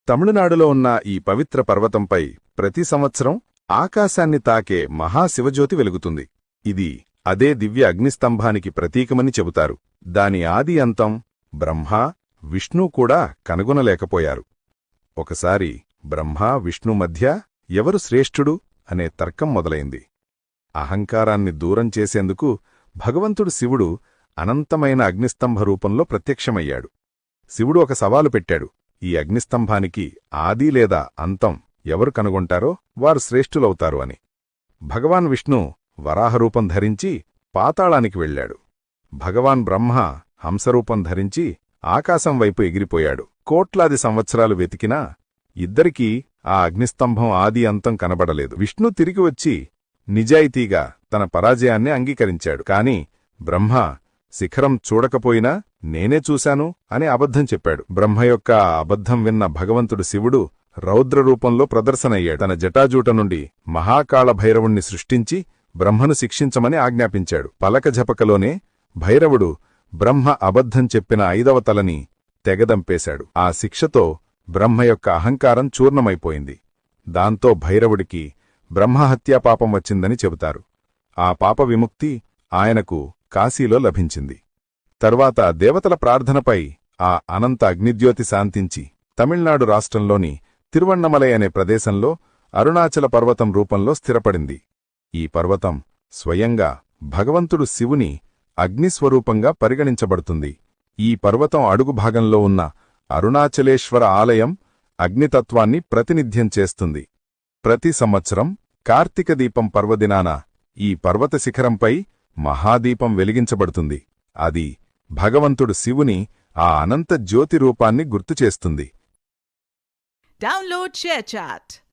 తమిళనాడులో ఉన్న ఈ పవిత్ర పర్వతంపై ప్రతి సంవత్సరం ఆకాశాన్ని తాకే మహాశివజ్యోతి వెలుగుతుంది. ఇది అదే దివ్య అగ్నిస్తంభానికి ప్రతీకమని చెబుతారు. దాని ఆది అంతం బ్రహ్మ విష్ణు కూడా కనుగొనలేకపోయారు. ఒకసారి బ్రహ్మ విష్ణు మధ్య ఎవరు శ్రేష్ఠుడు అనే తర్కం మొదలైంది. అహంకారాన్ని దూరం చేసేందుకు భగవంతుడు శివుడు అనంతమైన అగ్నిస్తంభ రూపంలో ప్రత్యక్షమయ్యాడు. శివుడు ఒక సవాలు పెట్టాడు. ఈ అగ్నిస్తంభానికి ఆది లేదా అంతం ఎవరు కనుగొంటారో వారు శ్రేష్ఠులవుతారు అని. భగవాన్ విష్ణు వరాహరూపం ధరించి పాతాళానికి వెళ్లాడు. భగవాన్ బ్రహ్మ హంసరూపం ధరించి ఆకాశం వైపు ఎగిరిపోయాడు. కోట్లాది సంవత్సరాలు వెతికినా ఇద్దరికీ ఆ అగ్నిస్తంభం ఆది అంతం కనబడలేదు. విష్ణు తిరిగి వచ్చి నిజాయితీగా తన పరాజయాన్ని అంగీకరించాడు. కాని బ్రహ్మ శిఖరం చూడకపోయినా నేనే చూశాను అని అబద్ధం చెప్పాడు. బ్రహ్మ యొక్క అబద్ధం విన్న భగవంతుడు శివుడు రౌద్రరూపంలో ప్రదర్శనయ్యాడు. తన జటాజూట నుండి మహాకాళ భైరవుణ్ణి సృష్టించి బ్రహ్మను శిక్షించమని ఆజ్ఞాపించాడు. పలకజపకలోనే భైరవుడు బ్రహ్మ అబద్ధం చెప్పిన 5వ తలని తెగదంపేశాడు. ఆ శిక్షతో బ్రహ్మ యొక్క అహంకారం చూర్ణమైపోయింది. దాంతో భైరవుడికి బ్రహ్మహత్యాపాపం వచ్చిందని చెబుతారు. ఆ పాప విముక్తి ఆయనకు కాశీలో లభించింది. తర్వాత దేవతల ప్రార్థనపై ఆ అనంత అగ్నిజ్యోతి శాంతించి తమిళనాడు రాష్ట్రంలోని తిరువణ్ణమలై అనే ప్రదేశంలో అరుణాచల పర్వతం రూపంలో స్థిరపడింది. ఈ పర్వతం స్వయంగా భగవంతుడు శివుని అగ్నిస్వరూపంగా పరిగణించబడుతుంది. ఈ పర్వతం అడుగు భాగంలో ఉన్న అరుణాచలేశ్వర ఆలయం అగ్నితత్వాన్ని ప్రతినిధ్యం చేస్తుంది. ప్రతి సంవత్సరం కార్తీక దీపం పర్వదినాన ఈ పర్వత శిఖరంపై మహాదీపం వెలిగించబడుతుంది. అది భగవంతుడు శివుని ఆ అనంత జ్యోతి రూపాన్ని గుర్తుచేస్తుంది. Download ShareChat.